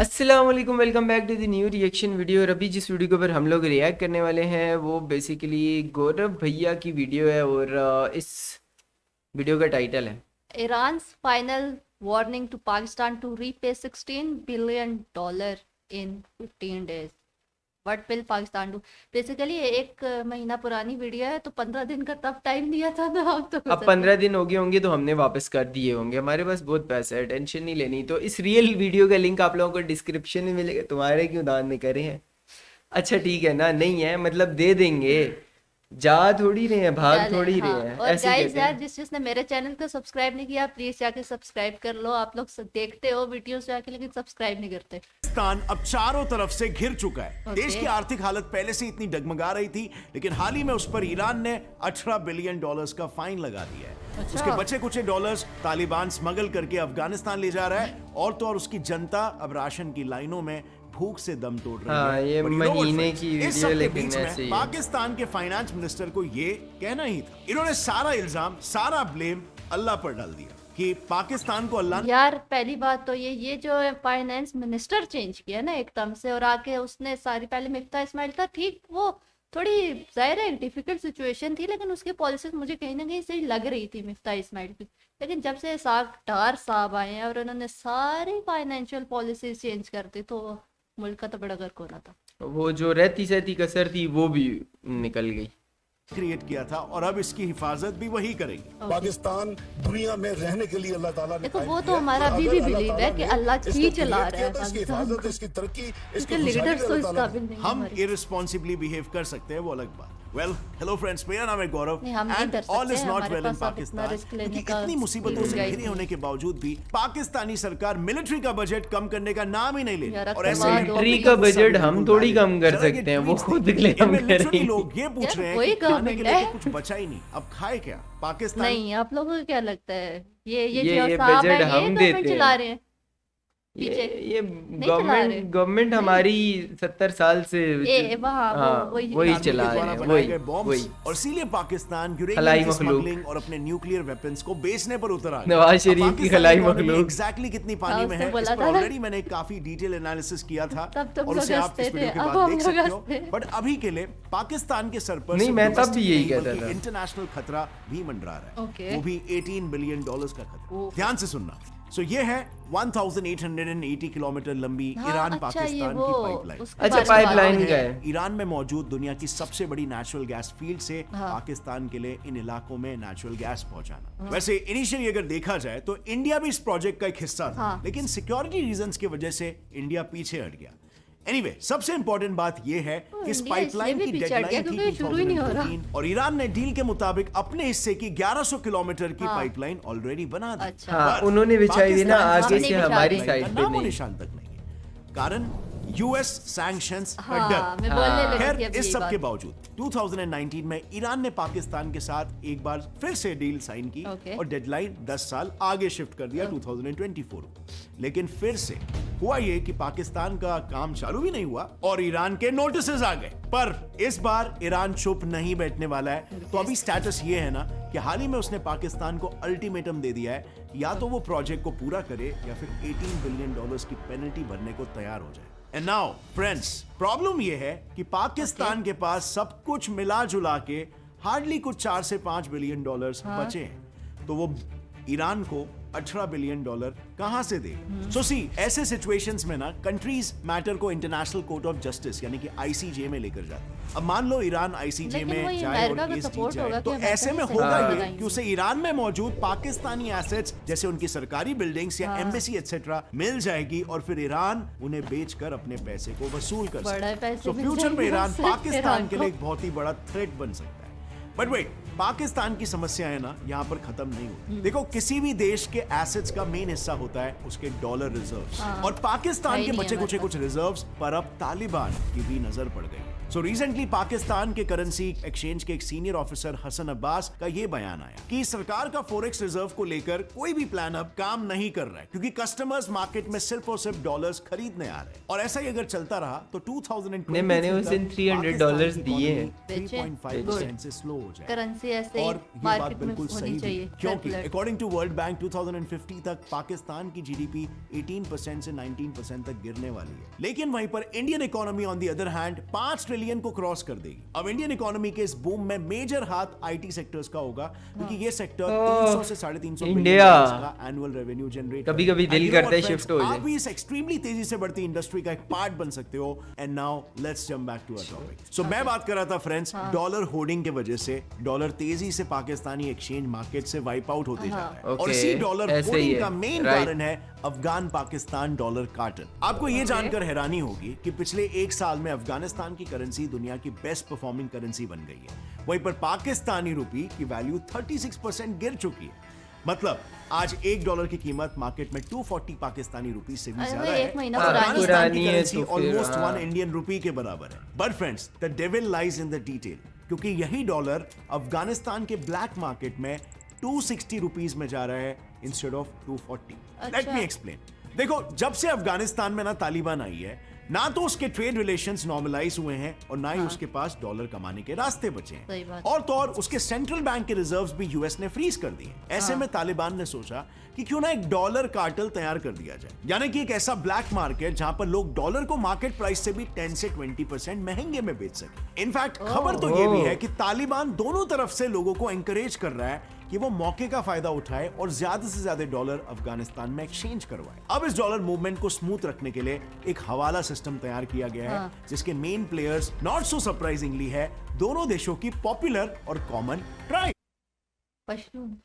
अस्सलाम वालेकुम, welcome back to the new reaction video. और अभी जिस वीडियो के ऊपर हम लोग रिएक्ट करने वाले हैं वो बेसिकली गौरव भैया की वीडियो है। और इस वीडियो का टाइटल है Iran's final warning to Pakistan to repay $16 billion in 15 days. What will Pakistan do? Basically एक महीना पुरानी वीडियो है, तो 15 दिन का तब टाइम दिया था ना। अब तो अब 15 दिन हो गए होंगे तो हमने वापस कर दिए होंगे। हमारे पास बहुत पैसा है, टेंशन नहीं लेनी। तो इस रियल वीडियो का लिंक आप लोगों को डिस्क्रिप्शन में मिलेगा। तुम्हारे क्यों दान में करे हैं? अच्छा ठीक है ना, नहीं है मतलब दे देंगे। जा थोड़ी रहे हैं, भाग चले, थोड़ी हाँ। रहे हैं, और ऐसे गाइस कहते यार, हैं। जिसने मेरे चैनल को सब्सक्राइब नहीं किया प्लीज जाके सब्सक्राइब कर लो। आप लोग देखते हो वीडियोस जाके लेकिन सब्सक्राइब नहीं करते। पाकिस्तान अब चारों तरफ से घिर चुका है। ओके। देश की आर्थिक हालत पहले से इतनी डगमगा रही थी, लेकिन हाल ही में उस पर ईरान ने $18 बिलियन का फाइन लगा दिया है। अच्छा। उसके बचे कुचे डॉलर्स तालिबान स्मगल करके अफगानिस्तान ले जा रहा है, और तो और उसकी जनता अब राशन की लाइनों में भूख से दम तोड़ रही हाँ, है। ये But you know what, महीने friends? की इस वीडियो, सब के लेकिन बीच में ऐसे ही है। पाकिस्तान के फाइनेंस मिनिस्टर को ये कहना ही था। इन्होंने सारा इल्जाम, सारा ब्लेम अल्लाह पर डाल दिया कि पाकिस्तान को अल्लाह यार पहली बात तो ये जो फाइनेंस मिनिस्टर चेंज किया ना एकदम से, और आके उसने सारी, पहले मिफ्ता इस्माइल था, ठीक, वो थोड़ी जाहिर है डिफिकल्ट सिचुएशन थी, लेकिन उसकी पॉलिसीज मुझे कहीं ना कहीं सही लग रही थी मिफ्ता इस्माइल की। लेकिन जब से साग डार साहब आए हैं और उन्होंने सारी फाइनेंशियल पॉलिसीज चेंज कर दी, तो मुल्क का तो बड़ा गर्क होना था। वो जो रहती सहती कसर थी वो भी निकल गई। क्रिएट किया था, और अब इसकी हिफाजत भी वही करेंगे। पाकिस्तान दुनिया में रहने के लिए अल्लाह ताला ने देखो, कायम वो किया तो है। हमारा और अभी अगर भी अल्लाह बिलीव ताला है कि ने अल्लाह इसको ही create चला किया रहा है तो इसकी पाकिस्तान हिफाजत, को। इसकी तरक्की, इसके इसकी लीडर्स तो खुशहाली इस अल्लाह ताला काबिल नहीं हैं हम हमारे। इररिस्पॉन्सिबली बिहेव कर सकते हैं, वो अलग बात। वेल, हेलो फ्रेंड्स, मेरा नाम है गौरव, नहीं, हम नहीं एंड कर ऑल सकते इज हैं, नॉट हमारे वेल इन पास अब इतना पाकिस्तान। रिस्क लेने क्योंकि का इतनी मुसीबतों से गुंजाइश घिरे नहीं होने है। के बावजूद भी पाकिस्तानी सरकार मिलिट्री का बजट कम करने का नाम ही नहीं ले यार, रही। और अब ऐसे तो में मिलिट्री का बजट हम थोड़ी कम कर सकते हैं, वो खुद क्लेम इनमें literally करेंगे। लोग ये पूछ यार, रहे हैं वही कि खाने के गवर्नमेंट लिए है। तो कुछ बचा ही नहीं, अब खाए क्या पाकिस्तान? नहीं, आप लोगों को क्या लगता है ये ये जो साहब है बजट ये हम गवर्नमेंट देते चला हैं। रहे हैं ये पीछे? ये चला रहे। गवर्नमेंट हमारी 70 साल से वहाँ हाँ, वही वही चला चला के रहे द्वारा हैं, बनाए वही गए बॉम्ब्स, वही। और इसीलिए पाकिस्तान यूरेनियम खलाई की मखलूक। स्मगलिंग और अपने न्यूक्लियर वेपन्स को बेचने पर उतर आया। नवाज शरीफ की खलाई मखलूक। एग्जैक्टली कितनी पानी हाँ, में उसने है, बोला इस पर था ना। ऑलरेडी मैंने काफी डिटेल एनालिसिस किया था, तब तुम और लोग उसे आप हंसते इस वीडियो थे, के अब बाद हम देख लोग सकते हो। हंसते हैं। बट अभी के लिए पाकिस्तान के सर पर नहीं, सिर्फ मैं तब domestic भी यही नहीं, कहता बल्कि था। इंटरनेशनल खतरा भी मंडरा रहा है। ओके। वो भी $18 बिलियन का खतरा। ओह। ध्यान से सुनना। सो ये है 1880 किलोमीटर लंबी हाँ, ईरान अच्छा, ये पाकिस्तान वो की पाइपलाइन। उसके अच्छा, बारे में बात पाइपलाइन है। का है। ईरान में मौजूद दुनिया की सबसे बड़ी नेचुरल गैस फील्ड से हाँ। पाकिस्तान के लिए इन इलाकों में नेचुरल गैस पहुंचाना। वैसे इनिशियली अगर देखा जाए तो इंडिया भी इस प्रोजेक्ट का एक हिस्सा था, हाँ। लेकिन सिक्योरिटी रीजंस की वजह से इंडिया पीछे हट गया। एनीवे, सबसे इंपॉर्टेंट बात यह है कि इस इंडिया पाइपलाइन इसलिए की भी पीछे हट गया डेडलाइन क्योंकि थी शुरू ही नहीं हो रहा। 2014, और ईरान ने डील के मुताबिक अपने हिस्से की 1100 किलोमीटर की हाँ। पाइपलाइन ऑलरेडी बना दी। अच्छा। हाँ, पर उन्होंने बिछाई हुई ना, पाकिस्तान आगे हमने से बिछा हमारी दी। साइड पे नामो नहीं। निशान तक नहीं है। कारण यूएस सैंक्शंस का हाँ, डर। मैं बोलने लगी खैर, थी अभी इस यही सब के बात। बावजूद 2019 में ईरान ने पाकिस्तान के साथ एक बार फिर से डील साइन की, ओके। और डेडलाइन 10 साल आगे शिफ्ट कर दिया 2024। लेकिन फिर से हुआ ये कि पाकिस्तान का काम चालू भी नहीं हुआ और ईरान के नोटिसेस आ गए। पर इस बार ईरान चुप नहीं बैठने वाला है। तो अभी स्टेटस ये है ना कि हाल ही में उसने पाकिस्तान को अल्टीमेटम दे दिया है, या तो वो प्रोजेक्ट को पूरा करे या फिर $18 बिलियन की पेनल्टी भरने को तैयार हो जाए। एंड नाउ फ्रेंड्स, प्रॉब्लम ये है कि पाकिस्तान के पास सब कुछ मिला जुला के हार्डली कुछ 4 से 5 बिलियन डॉलर्स बचे हैं। तो वो ईरान को $18 बिलियन कहां से दे? सो सी, ऐसे सिचुएशंस में ना कंट्रीज मैटर को इंटरनेशनल कोर्ट ऑफ जस्टिस यानी कि आईसीजे में लेकर जाते हैं। अब मान लो ईरान आईसीजे लेकिन में वही जाए और अमेरिका का केस जीत सपोर्ट जाए, होगा तो कि अमेरिका ऐसे में ही होगा सही ये लगाएंगे। कि उसे ईरान में मौजूद पाकिस्तानी एसेट्स जैसे उनकी सरकारी बिल्डिंग्स या एम्बेसी एक्सेट्रा मिल जाएगी, और फिर ईरान उन्हें बेचकर अपने पैसे को वसूल कर बड़े सकता है। पैसे तो मिल फ्यूचर में जाएंगे ईरान उससे पाकिस्तान ईरान के को। लिए एक बहुत ही बड़ा थ्रेट बन सकता है। बट वेट, पाकिस्तान की समस्या है ना, यहाँ पर खत्म नहीं होती। देखो, किसी भी देश के एसेट्स का मेन हिस्सा होता है उसके डॉलर रिजर्व्स, और पाकिस्तान है के ही नहीं बचे हमारे कुछ कुछ रिजर्व्स पर अब तालिबान की भी नजर पड़ गई। सो रिसेंटली पाकिस्तान के करेंसी एक्सचेंज के एक सीनियर ऑफिसर हसन अब्बास का ये बयान आया कि सरकार का फॉरेक्स रिजर्व को लेकर कोई भी प्लान अब काम नहीं कर रहा है, क्योंकि कस्टमर्स मार्केट में सिर्फ और सिर्फ डॉलर्स खरीदने आ रहे हैं। और ऐसा ही अगर चलता रहा तो 2023 नहीं, मैंने उस दिन $300 दिए हैं। 3.5% से स्लो हो जाए। करेंसी करेंसी ऐसे ही और ये बात मार्केट में बिल्कुल सही होनी भी चाहिए है, क्योंकि circulate। According to world bank 2050 तक पाकिस्तान की जीडीपी 18% से 19% तक गिरने वाली है, लेकिन वहीं पर Indian economy on the other hand 5 trillion को क्रॉस कर देगी। अब इंडियन इकोनॉमी के इस बूम में मेजर हाथ आईटी सेक्टर्स का होगा, क्योंकि ये सेक्टर 300 से 350 इंडिया। बिलियन का एनुअल रेवेन्यू जनरेट कभी-कभी दिल करता है शिफ्ट हो जाए। आप भी इस एक्सट्रीमली तेजी से बढ़ती इंडस्ट्री का एक पार्ट बन सकते हो। And now let's jump back to our topic. So मैं बात कर रहा था फ्रेंड्स, डॉलर होर्डिंग के वजह से डॉलर तेजी से पाकिस्तानी एक्सचेंज मार्केट से वाइप आउट होते जा रहा है, और ओके, इसी डॉलर ऐसे ही होर्डिंग है, का मेन राइट। कारण है अफगान पाकिस्तान डॉलर कार्टल। आपको ये जानकर हैरानी होगी कि पिछले एक साल में अफगानिस्तान की करेंसी दुनिया की बेस्ट परफॉर्मिंग करेंसी बन गई है, वहीं पर पाकिस्तानी रुपी की वैल्यू 36% गिर चुकी है। मतलब आज $1 की कीमत मार्केट में 240 पाकिस्तानी रुपी से भी अरे ज्यादा वो है। एक महीना और पुरानी अफगानिस्तान पुरानी की है करेंसी तो फिर, ऑलमोस्ट हाँ। 1 इंडियन रुपी के बराबर है। But friends, the devil lies in the detail, क्योंकि यही डॉलर अफगानिस्तान के ब्लैक मार्केट में 260 रुपीज में जा रहा है instead of 240। Let me explain. देखो, जब से अफगानिस्तान में ना तालिबान आई है, ना तो उसके ट्रेड रिलेशंस नॉर्मलाइज हुए हैं और ना ही उसके पास डॉलर कमाने के रास्ते बचे सही हैं, बात। और तो और उसके सेंट्रल बैंक के रिजर्व्स भी यूएस ने फ्रीज कर दिए। ऐसे में तालिबान ने सोचा कि क्यों ना एक डॉलर कार्टेल तैयार कर दिया जाए, यानी कि एक ऐसा ब्लैक मार्केट जहां पर लोग डॉलर को मार्केट प्राइस से भी 10 से 20% महंगे में बेच सके। इनफैक्ट खबर तो ये भी है कि तालिबान दोनों तरफ से लोगों को एंकरेज कर रहा है कि वो मौके का फायदा उठाए और ज्यादा से ज्यादा डॉलर अफगानिस्तान में एक्सचेंज करवाए। अब इस डॉलर मूवमेंट को स्मूथ रखने के लिए एक हवाला सिस्टम तैयार किया गया है, जिसके main players not so surprisingly है दोनों देशों की पॉपुलर और कॉमन ट्राइब। पशतून।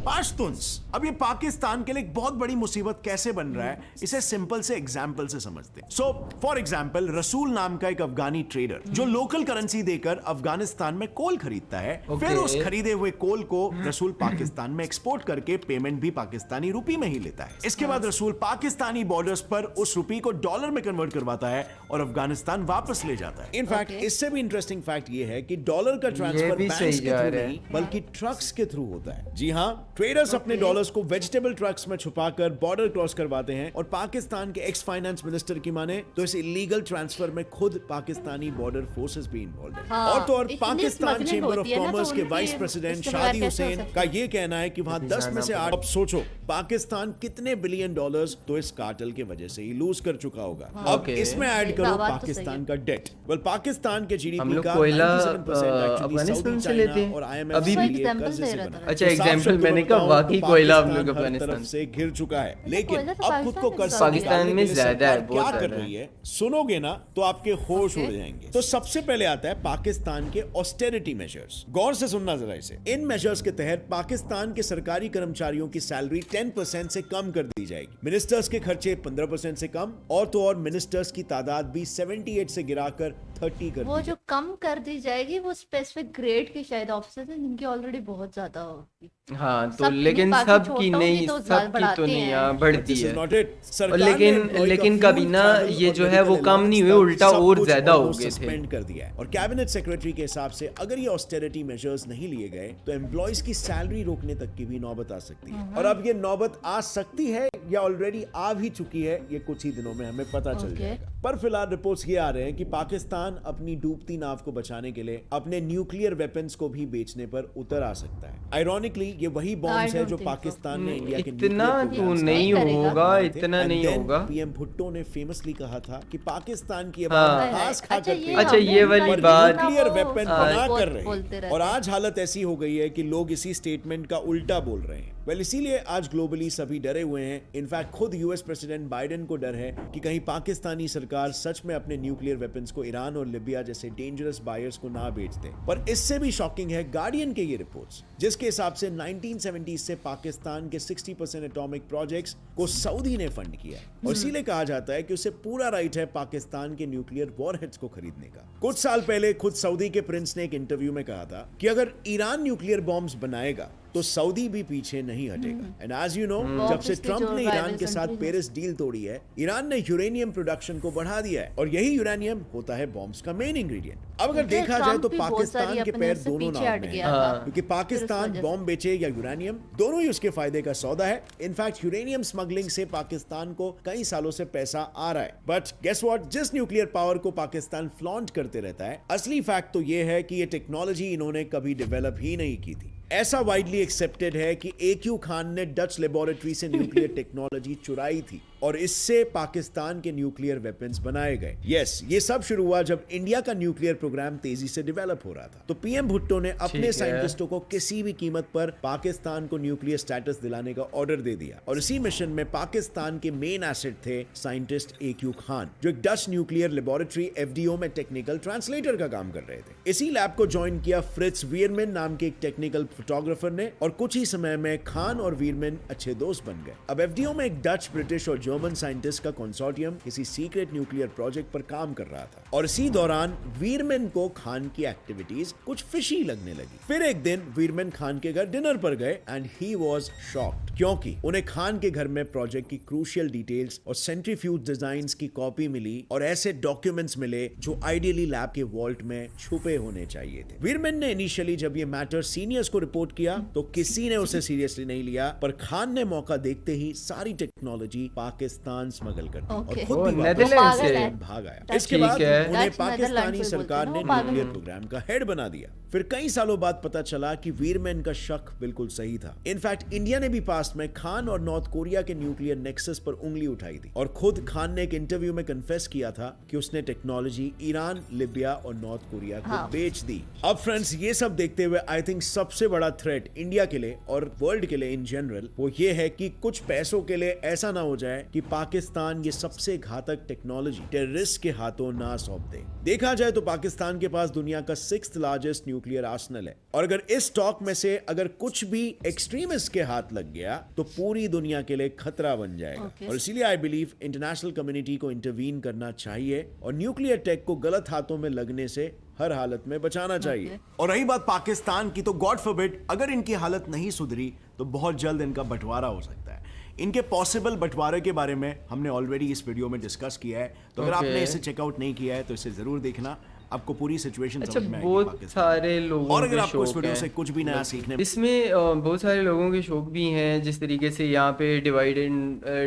पाश्तुन्स। अब ये पाकिस्तान के लिए एक बहुत बड़ी मुसीबत कैसे बन रहा है, इसे सिंपल से एग्जाम्पल से समझते हैं। सो फॉर एग्जाम्पल, रसूल नाम का एक अफगानी ट्रेडर जो लोकल करेंसी देकर अफगानिस्तान में कोल खरीदता है, फिर उस खरीदे हुए कोल को रसूल पाकिस्तान में एक्सपोर्ट करके पेमेंट भी पाकिस्तानी रुपी में ही लेता है। इसके बाद रसूल पाकिस्तानी बॉर्डर्स पर उस रुपी को डॉलर में कन्वर्ट करवाता है और अफगानिस्तान वापस ले जाता है। इनफैक्ट इससे भी इंटरेस्टिंग फैक्ट ये है कि डॉलर का ट्रांसफर भी बैंक्स सही के जा थ्रू रहा है। नहीं बल्कि ट्रक्स के थ्रू होता है। जी हाँ, ट्रेडर्स अपने डॉलर्स को वेजिटेबल ट्रक्स में छुपाकर बॉर्डर क्रॉस करवाते हैं, और पाकिस्तान के एक्स फाइनेंस मिनिस्टर की माने तो इस इलीगल ट्रांसफर में खुद पाकिस्तानी बॉर्डर फोर्सेस भी इन्वॉल्व है। हाँ, और तो और इतनी पाकिस्तान smuggling चेंबर ऑफ होती है ना, तो कॉमर्स के उनकी वाइस प्रेसिडेंट इसके शादी बगैर कैसे हो हुसैन सकता का ये कहना है कि वहां 10 में से 8। अब सोचो पाकिस्तान कितने बिलियन डॉलर्स तो इस कार्टेल की वजह से ही लूज कर चुका होगा। अब ओके। इसमें ऐड सही, करो बात तो सही पाकिस्तान है। का डेट। वेल, पाकिस्तान के हम जीडीपी लोग का कोयला 97% actually अफगानिस्तान सऊदी, से लेते चाइना हैं। और IMF अभी के भी लिए एग्जाम्पल कर्जे दे से रहा बना था। है। अच्छा, तो साफ एग्जाम्पल शब्दों मैंने में कहा बताऊं वाकई तो कोयला हम लोग पाकिस्तान हर अफगानिस्तान तरफ से घिर चुका है, लेकिन कोयला तो अब खुद को पाकिस्तान कर्ज में पाकिस्तान निकालने में के लिए ज्यादा है, सरकार बहुत क्या कर ज्यादा रही है, सुनोगे ना तो आपके होश उड़ Okay. जाएंगे। तो सबसे पहले आता है पाकिस्तान के ऑस्टेरिटी मेजर्स। गौर से सुनना जरा इसे। इन मेजर्स के तहत पाकिस्तान के सरकारी कर्मचारियों की सैलरी 10% से कम कर दी जाएगी, मिनिस्टर्स के खर्चे 15% से कम, और तो और मिनिस्टर्स की तादाद भी 78 से गिराकर 30 कर वो दी जो कम कर दी जाएगी वो स्पेसिफिक ग्रेड की शायद ऑफिसर्स हैं जिनकी ऑलरेडी बहुत ज्यादा होगी। हाँ, तो सबकी लेकिन बाकी सबकी छोटों की नहीं, तो सबकी तो बढ़ाते नहीं, हैं। यहाँ बढ़ती This is है। not it. सरकार और ने लेकिन employee का लेकिन fuel, कभी ना travel ये और जो है वो medical कम नहीं हुए, allowance उल्टा सब और कुछ ज्यादा हो almost गए थे। suspend कर दिया है। और कैबिनेट सेक्रेटरी के हिसाब से अगर ये ऑस्टेरिटी मेजर्स नहीं लिए गए तो एम्प्लॉइज की सैलरी रोकने तक की भी नौबत आ सकती है। और अब ये नौबत आ सकती है या ऑलरेडी आ भी चुकी है, ये कुछ ही दिनों में हमें पता चल Okay. जाएगा। पर फिलहाल रिपोर्ट्स ये आ रहे हैं कि पाकिस्तान अपनी डूबती नाव को बचाने के लिए अपने न्यूक्लियर वेपन्स को भी बेचने पर उतर आ सकता है। आयरॉनिकली ये वही बॉम्ब्स I है don't जो think so. पाकिस्तान ने इंडिया के इतना nuclear तो programs नहीं नहीं करेगा। होगा, बनाए थे। इतना And नहीं then होगा। पीएम भुट्टो ने फेमसली कहा था कि पाकिस्तान की हाँ। आवाम घास खा अच्छा, करके अच्छा, ये वाली पर बात- न्यूक्लियर वो वेपन हाँ। बना कर बोलते रहे रहते हैं, और हैं। आज हालत ऐसी हो गई है कि लोग इसी स्टेटमेंट का उल्टा बोल रहे हैं। वेल, इसीलिए आज ग्लोबली सभी डरे हुए हैं। इनफैक्ट खुद यूएस प्रेसिडेंट बाइडेन को डर है कि कहीं पाकिस्तानी सरकार सच में अपने न्यूक्लियर वेपन्स को ईरान और लिबिया जैसे डेंजरस बायर्स को ना बेच दे। पर इससे भी शॉकिंग है गार्डियन के ये रिपोर्ट्स, जिसके हिसाब से 1970 से पाकिस्तान के 60% एटॉमिक प्रोजेक्ट्स को सऊदी ने फंड किया है, और इसीलिए कहा जाता है कि उसे पूरा राइट है पाकिस्तान के न्यूक्लियर वॉरहेड्स को खरीदने का। कुछ साल पहले खुद सऊदी के प्रिंस ने एक इंटरव्यू में कहा था कि अगर ईरान न्यूक्लियर बॉम्ब्स बनाएगा तो सऊदी भी पीछे नहीं हटेगा। एंड एज यू नो, जब से Obviously ट्रंप जो ने ईरान rival के साथ countries हैं। पेरिस डील तोड़ी है, ईरान ने यूरेनियम प्रोडक्शन को बढ़ा दिया है और यही यूरेनियम होता है बॉम्ब्स का मेन इंग्रेडिएंट। अब अगर मुझे देखा जाए तो ट्रंप भी बहुत सारी पाकिस्तान के अपने पैर से दोनों पीछे नाव हट में हैं, गया था। क्योंकि पाकिस्तान वजह से। बॉम्ब बेचे या यूरेनियम, दोनों ही उसके फायदे का सौदा है। इनफैक्ट यूरेनियम स्मगलिंग से पाकिस्तान को कई सालों से पैसा आ रहा है। बट गेस व्हाट, जिस न्यूक्लियर पावर को पाकिस्तान फ्लॉन्ट करते रहता है, असली फैक्ट तो ये है कि ये टेक्नोलॉजी इन्होंने कभी डेवलप ही नहीं की थी। ऐसा वाइडली एक्सेप्टेड है कि AQ खान ने डच लेबोरेटरी से न्यूक्लियर टेक्नोलॉजी चुराई थी और इससे पाकिस्तान के न्यूक्लियर वेपन्स बनाए गए। यस, ये सब शुरू हुआ जब इंडिया का न्यूक्लियर प्रोग्राम तेजी से डेवलप हो रहा था। तो PM भुट्टो ने ठीक अपने है। साइंटिस्टों को किसी भी कीमत पर पाकिस्तान को न्यूक्लियर स्टेटस दिलाने का ऑर्डर दे दिया और इसी मिशन में पाकिस्तान के मेन एसेट थे साइंटिस्ट AQ खान, जो एक डच न्यूक्लियर लेबोरेटरी FDO में टेक्निकल ट्रांसलेटर का काम कर रहे थे। इसी लैब को ज्वाइन किया फ्रिट्ज वीरमैन नाम के एक टेक्निकल फोटोग्राफर ने और कुछ ही समय में खान और वीरमैन अच्छे दोस्त बन गए। अब FDO में एक डच, ब्रिटिश और जर्मन साइंटिस्ट का कंसोर्टियम किसी सीक्रेट न्यूक्लियर प्रोजेक्ट पर काम कर रहा था और इसी दौरान वीरमैन को खान की एक्टिविटीज कुछ फिशी लगने लगी। फिर एक दिन वीरमैन खान के घर डिनर पर गए एंड ही वाज शॉक्ड, क्योंकि उन्हें खान के घर में प्रोजेक्ट की क्रूशियल डिटेल्स और सेंट्रीफ्यूज डिजाइन्स की कॉपी मिली और ऐसे डॉक्यूमेंट्स मिले जो आइडियली लैब के वॉल्ट में छुपे होने चाहिए थे। वीरमैन ने इनिशियली जब ये मैटर सीनियर्स को रिपोर्ट किया तो किसी ने उसे सीरियसली नहीं लिया, पर खान ने मौका देखते ही सारी टेक्नोलॉजी पाकिस्तान स्मगल कर दी और Okay. खुद वो भी वापस नेदरलैंड से पागल है। भाग आया। Dutch इसके ठीक बाद है। उन्हें Dutch पाकिस्तानी नेदरलैंड से सरकार ने बोलते हैं ना, वो न्यूक्लियर पागल प्रोग्राम का हेड बना दिया। फिर कई सालों बाद पता चला कि वीरमैन का शक बिल्कुल सही था। इनफैक्ट इंडिया ने भी पास्ट में खान और नॉर्थ कोरिया के न्यूक्लियर नेक्सस पर उंगली उठाई थी और खुद खान ने एक इंटरव्यू में कन्फेस किया था कि उसने टेक्नोलॉजी ईरान, लिबिया और नॉर्थ कोरिया को हाँ। बेच दी। अब फ्रेंड्स, ये सब देखते हुए आई थिंक सबसे बड़ा थ्रेट इंडिया के लिए और वर्ल्ड के लिए इन जनरल वो ये है कि कुछ पैसों के लिए ऐसा ना हो जाए कि पाकिस्तान ये सबसे घातक टेक्नोलॉजी टेररिस्ट के हाथों ना सौंप दे। देखा जाए तो पाकिस्तान के पास दुनिया का 6th लार्जेस्ट न्यूक्लियर आर्सेनल है और अगर इस स्टॉक में से अगर कुछ भी एक्सट्रीमिस्ट के हाथ लग गया तो पूरी दुनिया के लिए खतरा बन जाएगा। Okay. और इसीलिए आई बिलीव इंटरनेशनल कम्युनिटी को इंटरवीन करना चाहिए और न्यूक्लियर टेक को गलत हाथों में लगने से हर हालत में बचाना चाहिए। और रही बात पाकिस्तान की, तो गॉड फॉरबिड अगर इनकी हालत नहीं सुधरी तो बहुत जल्द इनका बंटवारा हो सकता है। इनके पॉसिबल बंटवारे के बारे में हमने ऑलरेडी इस वीडियो में डिस्कस किया है, तो अगर Okay. आपने इसे चेकआउट नहीं किया है तो इसे जरूर देखना, आपको पूरी सिचुएशन अच्छा, समझ में आएगी बहुत पाकिस्तान सारे में। लोगों और अगर के आपको इस शौक वीडियो हैं। से कुछ भी नया सीखने इसमें बहुत सारे लोगों के शौक भी हैं, जिस तरीके से यहाँ पे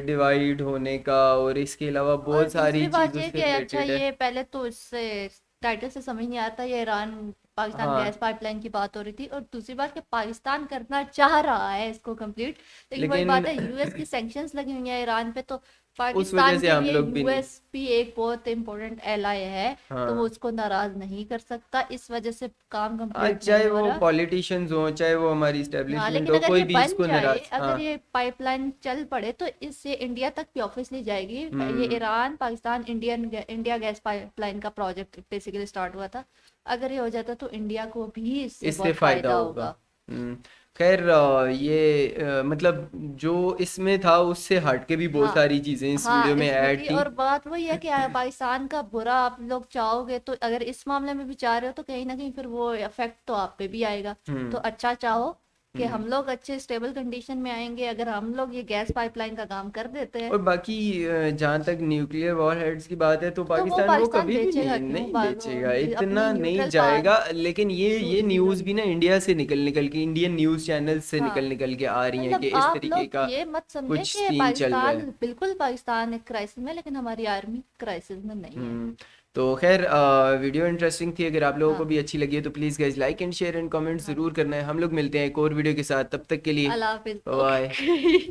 डिवाइड होने का, और इसके अलावा और बहुत सारी दूसरी बात चीज़ों ये से कि अच्छा, रिलेटेड है। ये पहले तो इससे टाइटल से समझ नहीं आता, ये ईरान पाकिस्तान हाँ। गैस पाइपलाइन की बात हो रही थी, और दूसरी बात कि पाकिस्तान करना चाह रहा है इसको कंप्लीट, लेकिन वही लेकिन- बात है यूएस की सैंक्शंस लगी हुई है ईरान पे, तो वजह पाकिस्तान से के हम लिए लोग भी नहीं। यूएस भी एक बहुत इंपॉर्टेंट एलाई है, हाँ। तो वो उसको नाराज नहीं कर सकता, इस वजह से काम आज कंप्लीट चाहे नहीं हो वो रहा। पॉलिटिशियंस हो, चाहे वो हमारी हाँ, इस्टेब्लिशमेंट लेकिन हो, अगर कोई ये भी बन इसको जाए, नाराज। हाँ, अगर ये पाइपलाइन चल पड़े तो इससे इंडिया तक भी ऑफिसली जाएगी। ये Iran Pakistan India gas pipeline का प्रोजेक्ट बेसिकली स्टार्ट हुआ था, अगर ये हो जाता तो इंडिया को भी इससे इससे बहुत फायदा होगा। खैर, ये मतलब जो इसमें था उससे हट के भी बहुत हाँ, सारी चीजें इस हाँ, वीडियो में इसमें ऐड भी, थी। और बात वही है कि पाकिस्तान का बुरा आप लोग चाहोगे तो अगर इस मामले में भी चाह रहे हो तो कहीं ना कहीं फिर वो इफेक्ट तो आप पे भी आएगा। तो अच्छा चाहो कि हम लोग अच्छे स्टेबल कंडीशन में आएंगे अगर हम लोग ये गैस पाइपलाइन का काम कर देते हैं। और बाकी जहाँ तक न्यूक्लियर वॉरहेड्स की बात है तो वो पाकिस्तान वो पाकिस्तान कभी भी बेचेगा नहीं क्यों? नहीं बात बेचेगा, अपनी इतना नहीं न्यूट्रल जाएगा। पावर लेकिन ये न्यूज़ भी ना इंडिया से निकल के इंडियन न्यूज़ चैनल से हाँ। निकल के आ रही हैं मतलब कि इस आप तरीके लोग का ये मत समझे कुछ कि सीन चल रहा है। पाकिस्तान बिल्कुल पाकिस्तान एक क्राइसिस में, लेकिन हमारी आर्मी क्राइसिस में नहीं है। तो खैर, वीडियो इंटरेस्टिंग थी। अगर आप लोगों को हाँ। भी अच्छी लगी है तो please guys like and share and comment ज़रूर करना है। हम लोग मिलते हैं एक और वीडियो के साथ, तब तक के लिए अल्लाह हाफिज। बाय।